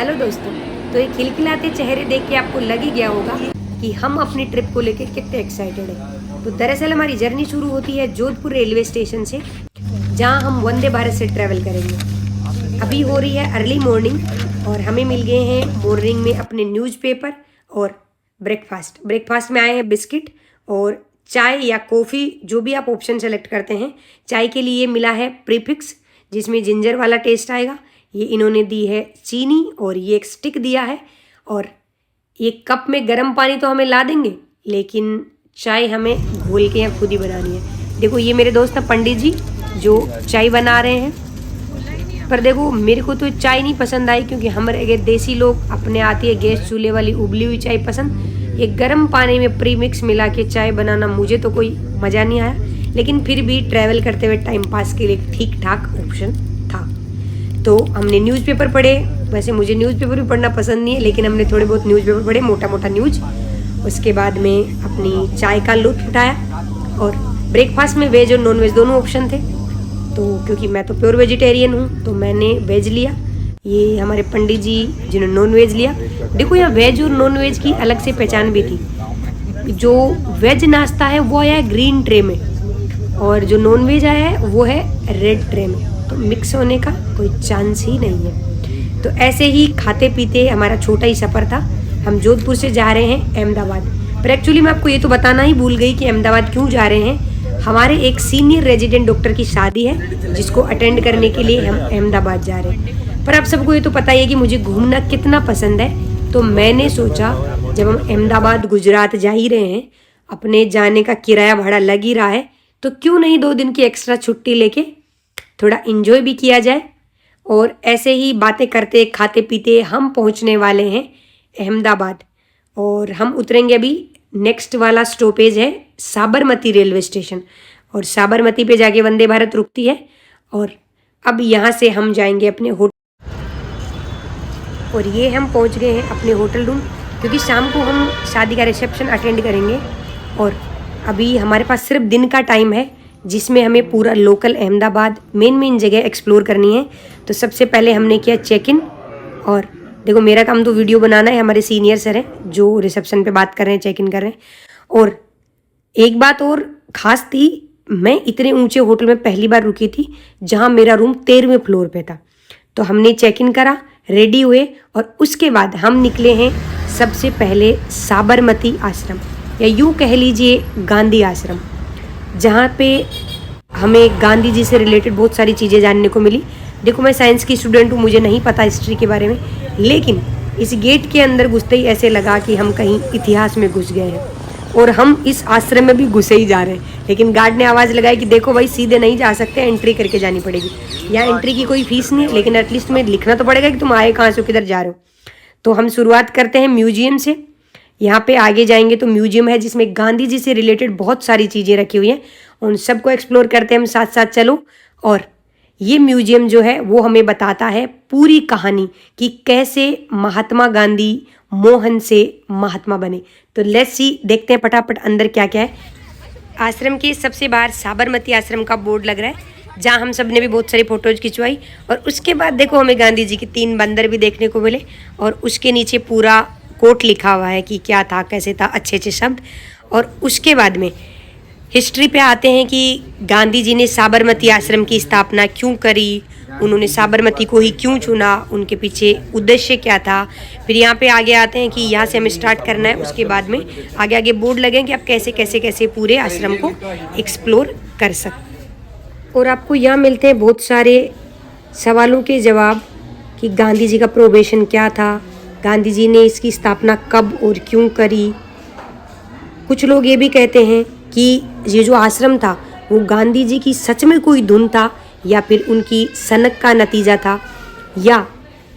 Hello दोस्तों, तो ये खिलखिलाते चेहरे देख के आपको लग ही गया होगा कि हम अपनी ट्रिप को लेकर कितने एक्साइटेड हैं। तो दरअसल हमारी जर्नी शुरू होती है जोधपुर रेलवे स्टेशन से, जहां हम वंदे भारत से ट्रैवल करेंगे। अभी हो रही है अर्ली मॉर्निंग और हमें मिल गए हैं मॉर्निंग में अपने न्यूज़पेपर और ब्रेकफास्ट में आए हैं बिस्किट और चाय या कॉफ़ी, जो भी आप ऑप्शन सेलेक्ट करते हैं। चाय के लिए मिला है प्रीफिक्स, जिसमें जिंजर वाला टेस्ट आएगा। ये इन्होंने दी है चीनी और ये एक स्टिक दिया है। और ये कप में गर्म पानी तो हमें ला देंगे, लेकिन चाय हमें घोल के यहाँ खुद ही बनानी है। देखो, ये मेरे दोस्त हैं पंडित जी, जो चाय बना रहे हैं। पर देखो, मेरे को तो चाय नहीं पसंद आई, क्योंकि हम रह गए देसी लोग, अपने आती है गैस चूल्हे वाली उबली हुई चाय पसंद। ये गर्म पानी में प्रीमिक्स मिला के चाय बनाना मुझे तो कोई मज़ा नहीं आया, लेकिन फिर भी ट्रैवल करते हुए टाइम पास के लिए ठीक ठाक ऑप्शन था। तो हमने न्यूज़पेपर पढ़े। वैसे मुझे न्यूज़पेपर भी पढ़ना पसंद नहीं है, लेकिन हमने थोड़े बहुत न्यूज़पेपर पढ़े, मोटा मोटा न्यूज़। उसके बाद में अपनी चाय का लुत्फ उठाया। और ब्रेकफास्ट में वेज और नॉन वेज दोनों ऑप्शन थे, तो क्योंकि मैं तो प्योर वेजिटेरियन हूँ तो मैंने वेज लिया। ये हमारे पंडित जी जिन्होंने नॉन वेज लिया। देखो, यहाँ वेज और नॉन वेज की अलग से पहचान भी थी। जो वेज नाश्ता है वो आया है ग्रीन ट्रे में, और जो नॉन वेज आया है वो है रेड ट्रे में। तो मिक्स होने का कोई चांस ही नहीं है। तो ऐसे ही खाते पीते हमारा छोटा ही सफ़र था। हम जोधपुर से जा रहे हैं अहमदाबाद। पर एक्चुअली मैं आपको ये तो बताना ही भूल गई कि अहमदाबाद क्यों जा रहे हैं। हमारे एक सीनियर रेजिडेंट डॉक्टर की शादी है, जिसको अटेंड करने के लिए हम अहमदाबाद जा रहे हैं। पर आप सबको ये तो पता ही है कि मुझे घूमना कितना पसंद है। तो मैंने सोचा, जब हम अहमदाबाद गुजरात जा ही रहे हैं, अपने जाने का किराया भाड़ा लग ही रहा है, तो क्यों नहीं 2 दिन की एक्स्ट्रा छुट्टी लेके थोड़ा इन्जॉय भी किया जाए। और ऐसे ही बातें करते खाते पीते हम पहुंचने वाले हैं अहमदाबाद। और हम उतरेंगे, अभी नेक्स्ट वाला स्टॉपेज है साबरमती रेलवे स्टेशन, और साबरमती पे जाके वंदे भारत रुकती है। और अब यहाँ से हम जाएंगे अपने होटल। और ये हम पहुँच गए हैं अपने होटल रूम, क्योंकि शाम को हम शादी का रिसेप्शन अटेंड करेंगे। और अभी हमारे पास सिर्फ दिन का टाइम है, जिसमें हमें पूरा लोकल अहमदाबाद मेन जगह एक्सप्लोर करनी है। तो सबसे पहले हमने किया चेक इन। और देखो, मेरा काम तो वीडियो बनाना है। हमारे सीनियर सर हैं जो रिसेप्शन पे बात कर रहे हैं, चेक इन कर रहे हैं। और एक बात और ख़ास थी, मैं इतने ऊंचे होटल में पहली बार रुकी थी, जहां मेरा रूम 13वें फ्लोर पे था। तो हमने चेक इन करा, रेडी हुए, और उसके बाद हम निकले हैं सबसे पहले साबरमती आश्रम, या यूँ कह लीजिए गांधी आश्रम, जहाँ पे हमें गांधी जी से रिलेटेड बहुत सारी चीज़ें जानने को मिली। देखो, मैं साइंस की स्टूडेंट हूँ, मुझे नहीं पता हिस्ट्री के बारे में, लेकिन इस गेट के अंदर घुसते ही ऐसे लगा कि हम कहीं इतिहास में घुस गए हैं। और हम इस आश्रम में भी घुसे ही जा रहे हैं, लेकिन गार्ड ने आवाज़ लगाई कि देखो भाई, सीधे नहीं जा सकते, एंट्री करके जानी पड़ेगी। यहाँ एंट्री की कोई फीस नहीं है, लेकिन एटलीस्ट तुम्हें लिखना तो पड़ेगा कि तुम आए कहाँ से, किधर जा रहे हो। तो हम शुरुआत करते हैं म्यूजियम से। यहाँ पे आगे जाएंगे तो म्यूजियम है, जिसमें गांधी जी से रिलेटेड बहुत सारी चीज़ें रखी हुई हैं। उन सबको एक्सप्लोर करते हैं हम साथ साथ, चलो। और ये म्यूजियम जो है वो हमें बताता है पूरी कहानी कि कैसे महात्मा गांधी मोहन से महात्मा बने। तो लेट्स सी, देखते हैं फटाफट अंदर क्या क्या है। आश्रम के सबसे बाहर साबरमती आश्रम का बोर्ड लग रहा है, जहाँ हम सब ने भी बहुत सारी फ़ोटोज़ खिंचवाई। और उसके बाद देखो, हमें गांधी जी के 3 बंदर भी देखने को मिले, और उसके नीचे पूरा कोट लिखा हुआ है कि क्या था, कैसे था, अच्छे अच्छे शब्द। और उसके बाद में हिस्ट्री पे आते हैं कि गांधी जी ने साबरमती आश्रम की स्थापना क्यों करी, उन्होंने साबरमती को ही क्यों चुना, उनके पीछे उद्देश्य क्या था। फिर यहाँ पे आगे आते हैं कि यहाँ से हमें स्टार्ट करना है। उसके बाद में आगे आगे बोर्ड लगे कि आप कैसे कैसे कैसे पूरे आश्रम को एक्सप्लोर कर सकते। और आपको यहाँ मिलते हैं बहुत सारे सवालों के जवाब कि गांधी जी का प्रोबेशन क्या था, गांधी जी ने इसकी स्थापना कब और क्यों करी। कुछ लोग ये भी कहते हैं कि ये जो आश्रम था वो गांधी जी की सच में कोई धुन था, या फिर उनकी सनक का नतीजा था, या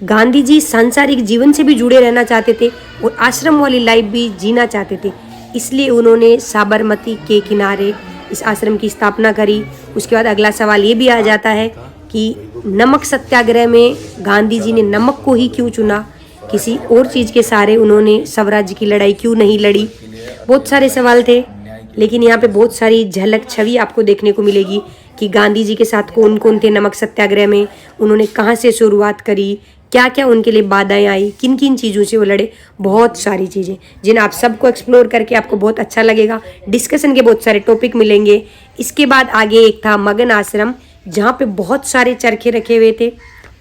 गांधी जी सांसारिक जीवन से भी जुड़े रहना चाहते थे और आश्रम वाली लाइफ भी जीना चाहते थे, इसलिए उन्होंने साबरमती के किनारे इस आश्रम की स्थापना करी। उसके बाद अगला सवाल ये भी आ जाता है कि नमक सत्याग्रह में गांधी जी ने नमक को ही क्यों चुना, किसी और चीज़ के सहारे उन्होंने स्वराज्य की लड़ाई क्यों नहीं लड़ी। बहुत सारे सवाल थे, लेकिन यहाँ पे बहुत सारी झलक छवि आपको देखने को मिलेगी कि गांधी जी के साथ कौन कौन थे नमक सत्याग्रह में, उन्होंने कहाँ से शुरुआत करी, क्या क्या उनके लिए बाधाएं आई, किन किन चीज़ों से वो लड़े, बहुत सारी चीज़ें जिन आप सबको एक्सप्लोर करके आपको बहुत अच्छा लगेगा। डिस्कशन के बहुत सारे टॉपिक मिलेंगे। इसके बाद आगे एक था मगन आश्रम, जहाँ पे बहुत सारे चरखे रखे हुए थे।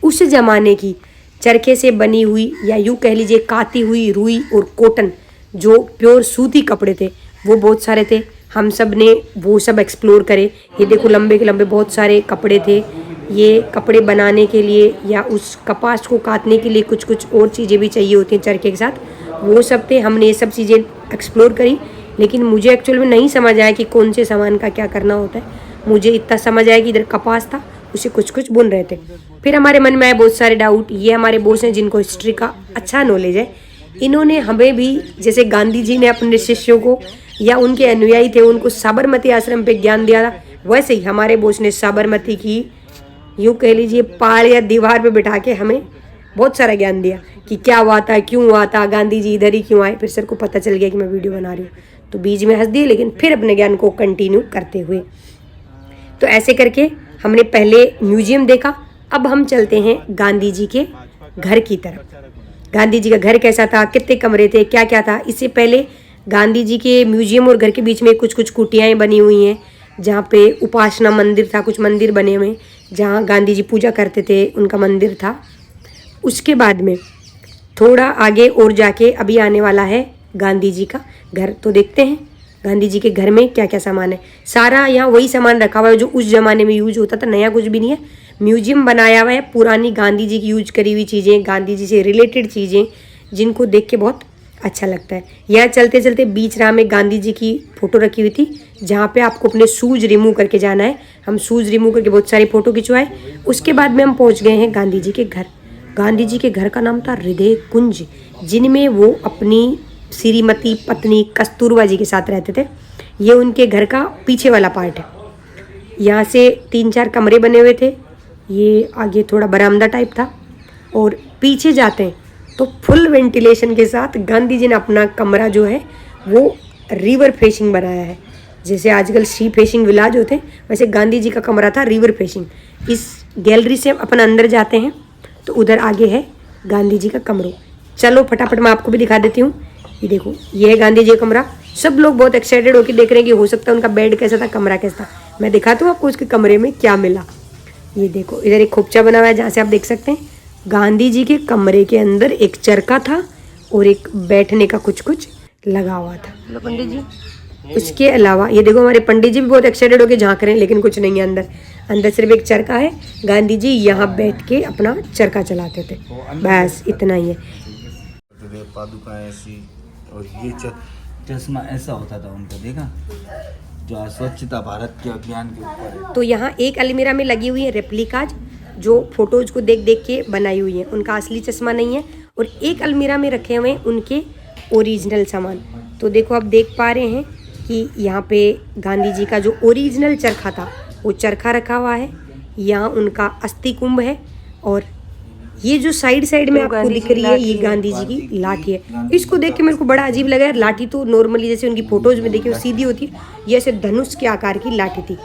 उस ज़माने की चरखे से बनी हुई या यूँ कह लीजिए काती हुई रुई और कॉटन, जो प्योर सूती कपड़े थे, वो बहुत सारे थे। हम सब ने वो सब एक्सप्लोर करे। ये देखो लंबे के लंबे बहुत सारे कपड़े थे। ये कपड़े बनाने के लिए या उस कपास को काटने के लिए कुछ कुछ और चीज़ें भी चाहिए होती हैं चरखे के साथ, वो सब थे। हमने ये सब चीज़ें एक्सप्लोर करी, लेकिन मुझे एक्चुअल में नहीं समझ आया कि कौन से सामान का क्या करना होता है। मुझे इतना समझ आया कि इधर कपास था, उसे कुछ कुछ बुन रहे थे। फिर हमारे मन में आए बहुत सारे डाउट। ये हमारे बॉस हैं जिनको हिस्ट्री का अच्छा नॉलेज है। इन्होंने हमें भी, जैसे गांधी जी ने अपने शिष्यों को या उनके अनुयायी थे उनको साबरमती आश्रम पे ज्ञान दिया था, वैसे ही हमारे बॉस ने साबरमती की यूँ कह लीजिए पहाड़ या दीवार पे बिठा के हमें बहुत सारा ज्ञान दिया कि क्या हुआ था, क्यों हुआ था, गांधी जी इधर ही क्यों आए। फिर सर को पता चल गया कि मैं वीडियो बना रही हूँ, तो बीच में हंस दिए, लेकिन फिर अपने ज्ञान को कंटिन्यू करते हुए। तो ऐसे करके हमने पहले म्यूजियम देखा। अब हम चलते हैं गांधी जी के घर की तरफ। गांधी जी का घर कैसा था, कितने कमरे थे, क्या क्या था। इससे पहले गांधी जी के म्यूजियम और घर के बीच में कुछ कुछ कुटियाएँ बनी हुई हैं, जहाँ पे उपासना मंदिर था, कुछ मंदिर बने हुए जहाँ गांधी जी पूजा करते थे, उनका मंदिर था। उसके बाद में थोड़ा आगे और जाके अभी आने वाला है गांधी जी का घर। तो देखते हैं गांधी जी के घर में क्या क्या सामान है। सारा यहाँ वही सामान रखा हुआ है जो उस ज़माने में यूज होता था, नया कुछ भी नहीं है। म्यूजियम बनाया हुआ है, पुरानी गांधी जी की यूज करी हुई चीज़ें, गांधी जी से रिलेटेड चीज़ें, जिनको देख के बहुत अच्छा लगता है। यहाँ चलते चलते बीच राह में गांधी जी की फ़ोटो रखी हुई थी, जहाँ पे आपको अपने शूज़ रिमूव करके जाना है। हम शूज़ रिमूव करके बहुत सारी फ़ोटो खिंचवाए। उसके बाद में हम पहुँच गए हैं गांधी जी के घर। गांधी जी के घर का नाम था हृदय कुंज, जिनमें वो अपनी श्रीमती पत्नी कस्तूरबा जी के साथ रहते थे। ये उनके घर का पीछे वाला पार्ट है। यहाँ से 3-4 कमरे बने हुए थे। ये आगे थोड़ा बरामदा टाइप था, और पीछे जाते हैं तो फुल वेंटिलेशन के साथ गांधी जी ने अपना कमरा जो है वो रिवर फेसिंग बनाया है। जैसे आजकल सी फेसिंग विलाज होते हैं, वैसे गांधी जी का कमरा था रिवर फेसिंग। इस गैलरी से अपन अंदर जाते हैं तो उधर आगे है गांधी जी का कमरा। चलो फटाफट मैं आपको भी दिखा देती हूँ। ये देखो, ये है गांधी जी का कमरा। सब लोग बहुत एक्साइटेड होकर देख रहे हैं कि हो सकता है उनका बेड कैसा था, कमरा कैसा था। मैं दिखाती हूँ आपको उसके कमरे में क्या मिला। ये देखो, इधर एक खोपचा बना हुआ है जहाँ से आप देख सकते हैं गांधी जी के कमरे के अंदर एक चरखा था और एक बैठने का कुछ कुछ लगा हुआ था। हेलो पंडित जी। उसके अलावा ये देखो, हमारे पंडित जी भी बहुत एक्साइटेड होकर झांक रहे हैं, लेकिन कुछ नहीं है अंदर। अंदर सिर्फ एक चरखा है। गांधी जी यहाँ बैठ के अपना चरखा चलाते थे, बस इतना ही है। पादुका ऐसी, और ये चश्मा ऐसा होता था उनका, देखा, जो स्वच्छता भारत के अभियान के ऊपर है। तो यहाँ एक अलमीरा में लगी हुई है रेप्लिकाज, जो फोटोज को देख देख के बनाई हुई है। उनका असली चश्मा नहीं है। और एक अलमीरा में रखे हुए हैं उनके ओरिजिनल सामान। तो देखो, आप देख पा रहे हैं कि यहाँ पे गांधी जी का जो ओरिजिनल चरखा था वो चरखा रखा हुआ है। यहाँ उनका अस्थि कुंभ है, और ये जो साइड साइड में आपको दिख रही है ये गांधी जी की लाठी है। इसको देख के मेरे को बड़ा अजीब लगा यार। लाठी तो नॉर्मली जैसे उनकी फोटोज में देखिए वो सीधी होती है, ये ऐसे धनुष के आकार की लाठी थी।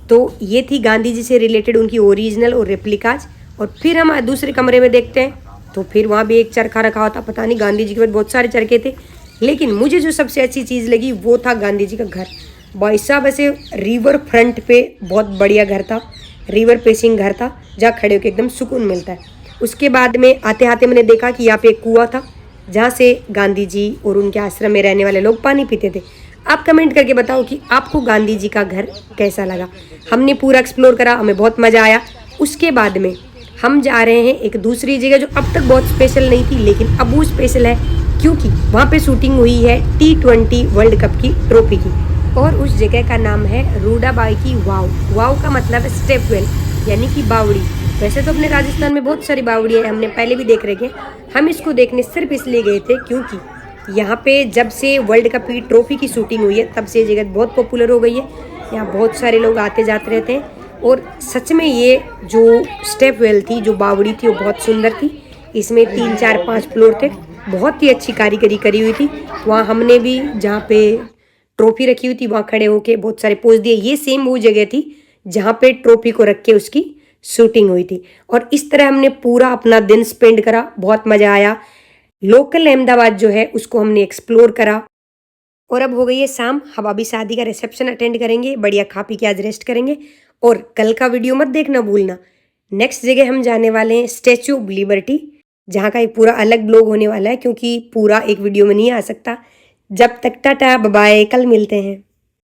तो ये थी गांधी जी से रिलेटेड उनकी ओरिजिनल और रेप्लिकाज। और फिर हम दूसरे कमरे में देखते हैं तो फिर वहाँ भी एक चरखा रखा हुआ था। पता नहीं, गांधी जी के बाद बहुत सारे चरखे थे, लेकिन मुझे जो सबसे अच्छी चीज़ लगी वो था गांधी जी का घर। भाई साहब, ऐसे रिवर फ्रंट पे बहुत बढ़िया घर था, रिवर फेसिंग घर था, जहाँ खड़े होकर एकदम सुकून मिलता है। उसके बाद में आते आते मैंने देखा कि यहाँ पे एक कुआं था, जहाँ से गांधी जी और उनके आश्रम में रहने वाले लोग पानी पीते थे। आप कमेंट करके बताओ कि आपको गांधी जी का घर कैसा लगा। हमने पूरा एक्सप्लोर करा, हमें बहुत मज़ा आया। उसके बाद में हम जा रहे हैं एक दूसरी जगह जो अब तक बहुत स्पेशल नहीं थी, लेकिन अब वो स्पेशल है क्योंकि वहाँ पे शूटिंग हुई है T20 वर्ल्ड कप की ट्रॉफी की। और उस जगह का नाम है रूडाबाई की वाव। वाव का मतलब है स्टेप वेल, यानी कि बावड़ी। वैसे तो अपने राजस्थान में बहुत सारी बावड़ी है, हमने पहले भी देख रखे। हम इसको देखने सिर्फ इसलिए गए थे क्योंकि यहाँ पे जब से वर्ल्ड कप की ट्रॉफी की शूटिंग हुई है तब से ये जगह बहुत पॉपुलर हो गई है। यहाँ बहुत सारे लोग आते जाते रहते हैं। और सच में ये जो स्टेप वेल थी, जो बावड़ी थी, वो बहुत सुंदर थी। इसमें 3, 4, 5 फ्लोर थे, बहुत ही अच्छी कारीगरी करी हुई थी। वहाँ हमने भी, जहाँ पे ट्रॉफी रखी हुई थी, वहाँ खड़े होके बहुत सारे पोज दिए। ये सेम वो जगह थी जहाँ पे ट्रॉफी को रख के उसकी शूटिंग हुई थी। और इस तरह हमने पूरा अपना दिन स्पेंड करा, बहुत मज़ा आया। लोकल अहमदाबाद जो है उसको हमने एक्सप्लोर करा। और अब हो गई है शाम, हम अभी शादी का रिसेप्शन अटेंड करेंगे, बढ़िया खा पी के आज रेस्ट करेंगे। और कल का वीडियो मत देखना भूलना। नेक्स्ट जगह हम जाने वाले हैं स्टैचू ऑफ लिबर्टी, जहाँ का एक पूरा अलग ब्लॉग होने वाला है, क्योंकि पूरा एक वीडियो में नहीं आ सकता। जब तक टाटा बाय बाय, कल मिलते हैं।